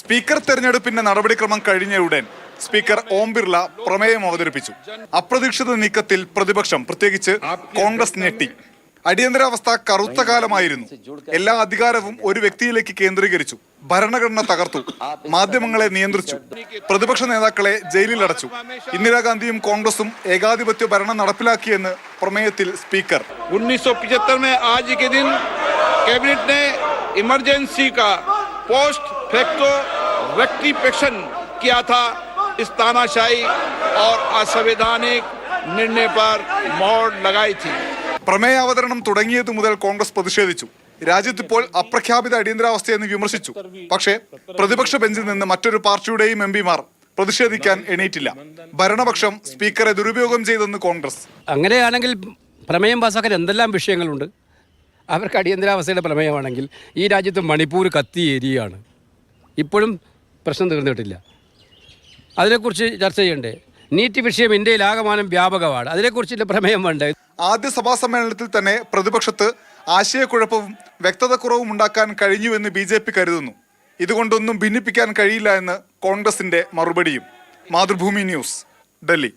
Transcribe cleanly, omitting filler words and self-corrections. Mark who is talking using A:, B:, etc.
A: Speaker തെരഞ്ഞെടുപ്പിന്റെ നടപടിക്രമം കഴിഞ്ഞയുടൻ speaker Om Birla പ്രമേയം അവതരിപ്പിച്ചു. അപ്രതീക്ഷിത നീക്കത്തിൽ പ്രതിപക്ഷം, പ്രത്യേകിച്ച് കോൺഗ്രസ് ഞെട്ടി. അടിയന്തരാവസ്ഥ കറുത്ത കാലമായിരുന്നു. എല്ലാ അധികാരവും ഒരു വ്യക്തിയിലേക്ക് കേന്ദ്രീകരിച്ചു. ഭരണഘടന തകർത്തു. മാധ്യമങ്ങളെ നിയന്ത്രിച്ചു. പ്രതിപക്ഷ നേതാക്കളെ ജയിലിലടച്ചു. ഇന്ദിരാഗാന്ധിയും കോൺഗ്രസും ഏകാധിപത്യ ഭരണം നടപ്പിലാക്കിയെന്ന് പ്രമേയത്തിൽ സ്പീക്കർ.
B: 1975 में आज के दिन कैबिनेट ने इमरजेंसी का पोस्ट फैक्टो रेक्टिफिकेशन किया था। इस तानाशाही और असंवैधानिक निर्णय पर मोहर लगाई थी.
A: പ്രമേയാവതരണം തുടങ്ങിയത് മുതൽ കോൺഗ്രസ് പ്രതിഷേധിച്ചു. രാജ്യത്തിപ്പോൾ അപ്രഖ്യാപിത അടിയന്തരാവസ്ഥയെന്ന് വിമർശിച്ചു. പക്ഷേ പ്രതിപക്ഷ ബെഞ്ചിൽ നിന്ന് മറ്റൊരു പാർട്ടിയുടെയും എംപിമാർ പ്രതിഷേധിക്കാൻ എണീറ്റില്ല. ഭരണപക്ഷം സ്പീക്കറെ ദുരുപയോഗം ചെയ്തെന്ന് കോൺഗ്രസ്.
C: അങ്ങനെയാണെങ്കിൽ പ്രമേയം പാസ്സാക്കാൻ എന്തെല്ലാം വിഷയങ്ങളുണ്ട്? അവർക്ക് അടിയന്തരാവസ്ഥയുടെ പ്രമേയമാണെങ്കിൽ ഈ രാജ്യത്ത് മണിപ്പൂർ കത്തിയേരിയാണ്. ഇപ്പോഴും പ്രശ്നം തീർന്നിട്ടില്ല. അതിനെക്കുറിച്ച് ചർച്ച ചെയ്യണ്ടേ? നീറ്റ് വിഷയം ഇന്ത്യയിൽ ആകമാനം വ്യാപകമാണ്. അതിനെക്കുറിച്ചുള്ള പ്രമേയം വേണ്ടേ?
A: ആദ്യ സഭാ സമ്മേളനത്തിൽ തന്നെ പ്രതിപക്ഷത്ത് ആശയക്കുഴപ്പവും വ്യക്തതക്കുറവും ഉണ്ടാക്കാൻ കഴിഞ്ഞുവെന്ന് BJP കരുതുന്നു. ഇതുകൊണ്ടൊന്നും ഭിന്നിപ്പിക്കാൻ കഴിയില്ല എന്ന് കോൺഗ്രസിന്റെ മറുപടിയും. മാതൃഭൂമി ന്യൂസ്, ഡൽഹി.